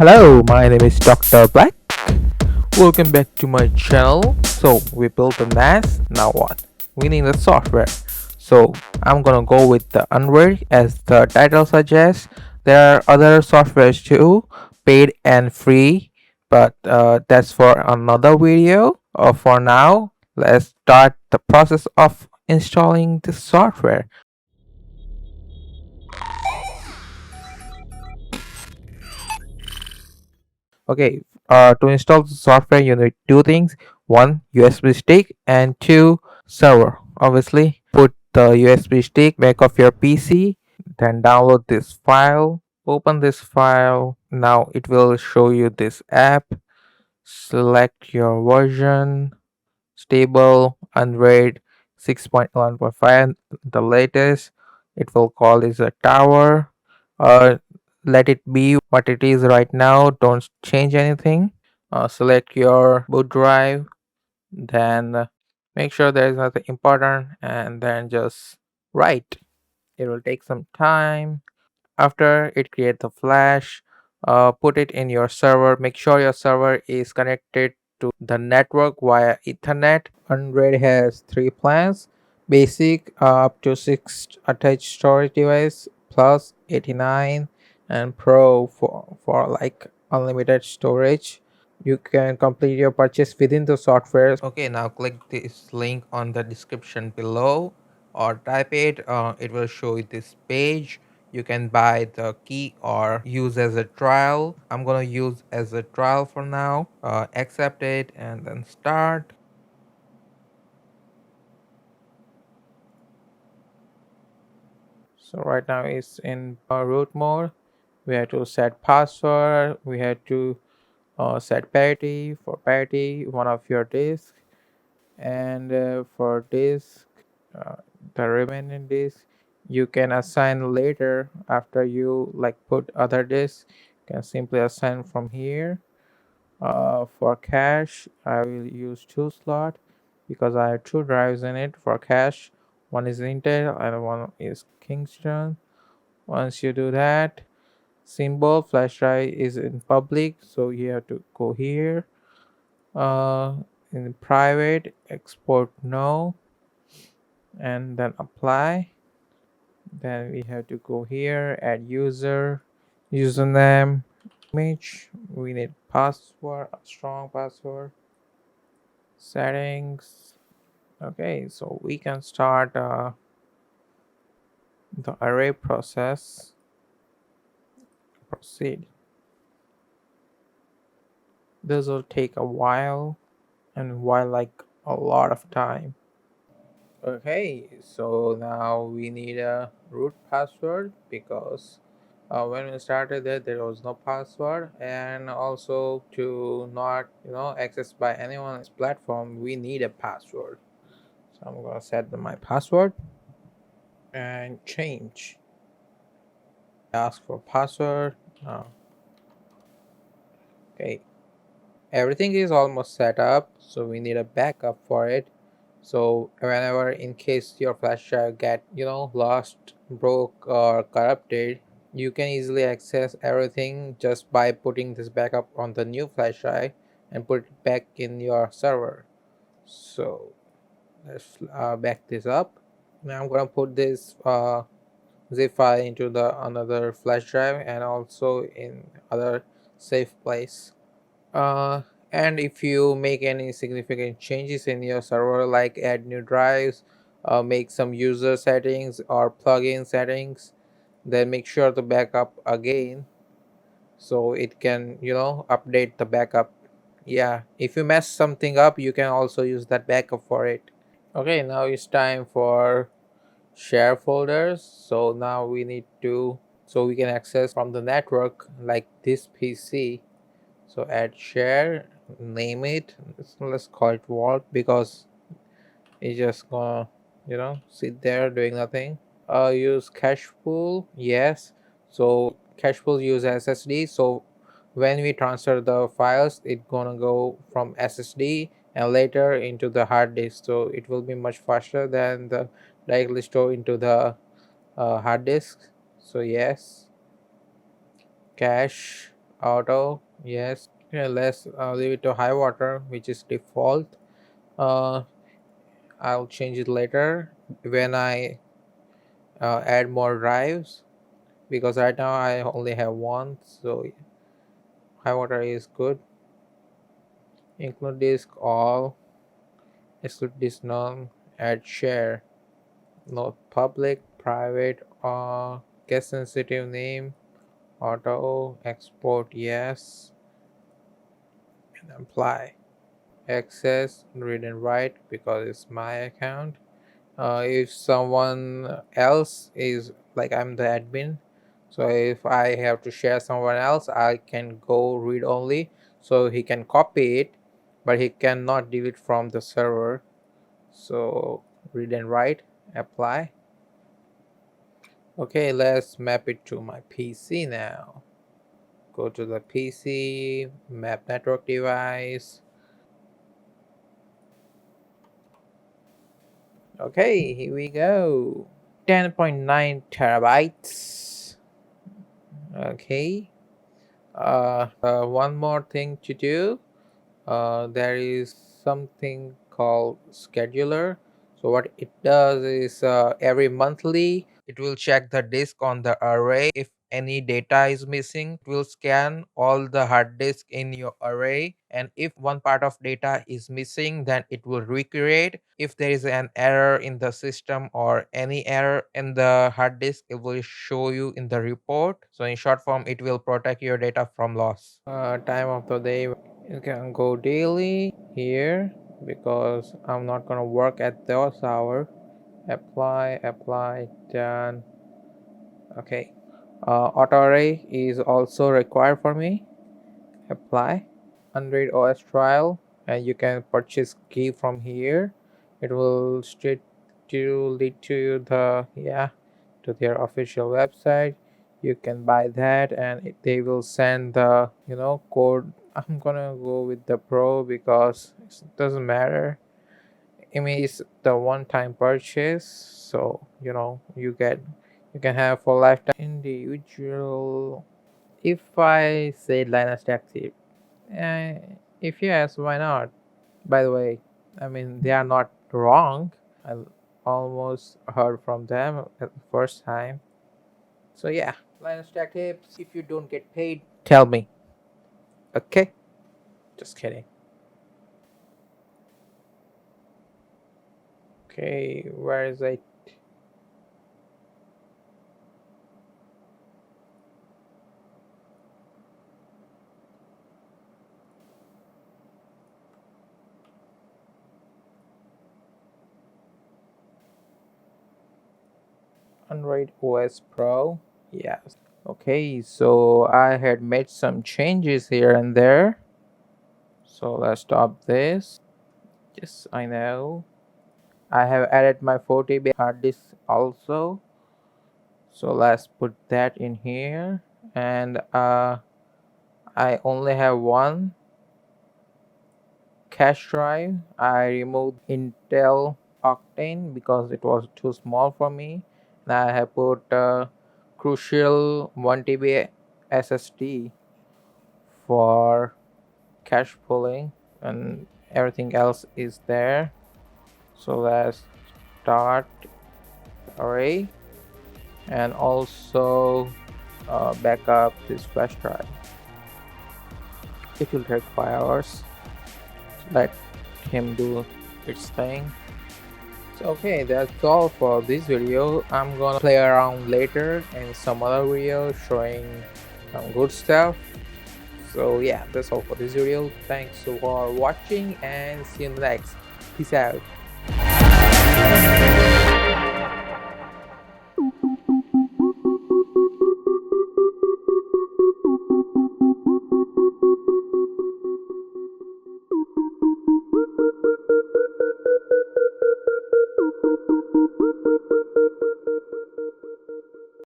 Hello, my name is Dr. Black. Welcome back to my channel. So, we built a NAS. Now what? We need a software. So, I'm gonna go with the unraid as the title suggests. There are other softwares too, paid and free, but that's for another video. For now, let's start the process of installing the software. Okay, to install the software, you need two things: one, USB stick, and two, server. Obviously, put the USB stick back of your PC, then download this file. Open this file. Now it will show you this app. Select your version, stable, unraid 6.1.5, the latest. It will call this a tower. Uh, Let it be what it is right now. Don't change anything. Select your boot drive, then make sure there is nothing important, and then just write. It will take some time. After it create the flash, put it in your server. Make sure your server is connected to the network via Ethernet. Unraid has three plans: basic, up to 6 attached storage device, plus 89, and pro for like unlimited storage. You can complete your purchase within the software. Okay, now click this link on the description below or type it. It will show you this page. You can buy the key or use as a trial. I'm gonna use as a trial for now. Accept it and then start. So right now it's in root mode. We have to set password. We have to set parity. For parity, one of your disk, and for disk, uh, the remaining disk you can assign later after you like put other disks. You can simply assign from here. For cache, I will use two slot because I have two drives in it for cache. One is Intel and one is Kingston. Once you do that, symbol flash drive is in public, so you have to go here. Uh, in private, export no, and then apply. Then we have to go here, add user, username, image. We need password, a strong password. Settings. Okay, so we can start the array process. Proceed. This will take a while, and while like a lot of time. Okay, so now we need a root password because when we started there was no password, and also to not accessed by anyone's platform, we need a password. So I'm gonna set my password and change. Ask for password. uh, okay, everything is almost set up, so we need a backup for it. So whenever in case your flash drive get lost, broke, or corrupted, you can easily access everything just by putting this backup on the new flash drive and put it back in your server. So let's back this up. Now I'm gonna put this zip file into the another flash drive and also in other safe place. uh, and if you make any significant changes in your server, like add new drives, make some user settings or plugin settings, then make sure to backup again so it can update the backup. Yeah, if you mess something up, you can also use that backup for it. Okay, now it's time for share folders. So now we need to, so we can access from the network like this PC. So add share, name it. Let's call it vault because it's just gonna sit there doing nothing. Use cache pool, yes. So cache pool use SSD, so when we transfer the files, it gonna go from SSD and later into the hard disk, so it will be much faster than the directly store into the hard disk. So yes, cache. auto, yes. Okay, let's leave it to high water, which is default. uh, I'll change it later when I add more drives, because right now I only have one. So high water is good. Include disk all, exclude disk none, add share, no public, private, guest sensitive name, auto, export yes, and apply. Access, read and write because it's my account. If someone else is like, I'm the admin, so if I have to share someone else, I can go read only, so he can copy it, but he cannot delete from the server. So read and write, apply. Okay, let's map it to my PC now. Go to the PC, map network device. Okay, here we go. 10.9 terabytes. Okay. One more thing to do. There is something called scheduler. So what it does is, every monthly it will check the disk on the array. If any data is missing, it will scan all the hard disk in your array, and if one part of data is missing, then it will recreate. If there is an error in the system or any error in the hard disk, it will show you in the report. So in short form, it will protect your data from loss. Time of the day, you can go daily here, because I'm not gonna work at those hours. Apply, done. Okay. Auto array is also required for me. Apply. Unraid OS trial, and you can purchase key from here. It will straight to lead to the, yeah, to their official website. You can buy that, and they will send the, code. I'm gonna go with the pro because it doesn't matter. I mean, it's the one-time purchase, so you can have for lifetime. Individual. If I say Linux Active, if yes, why not? By the way, I mean, they are not wrong. I almost heard from them at the first time. So yeah, Linux Tech Tips. If you don't get paid, tell me. Okay? Just kidding. Okay, where is it? Unraid OS Pro. Yes. Okay, so I had made some changes here and there. So let's stop this. Yes, I know. I have added my 40 hard disk also. So let's put that in here. And I only have one cache drive. I removed Intel Octane because it was too small for me. And I have put Crucial 1 TB SSD for cache pooling, and everything else is there. So let's start array, and also back up this flash drive. It will take 5 hours. Let him do its thing. So okay, that's all for this video. I'm gonna play around later in some other video showing some good stuff. So yeah, that's all for this video. Thanks for watching, and see you in the next. Peace out.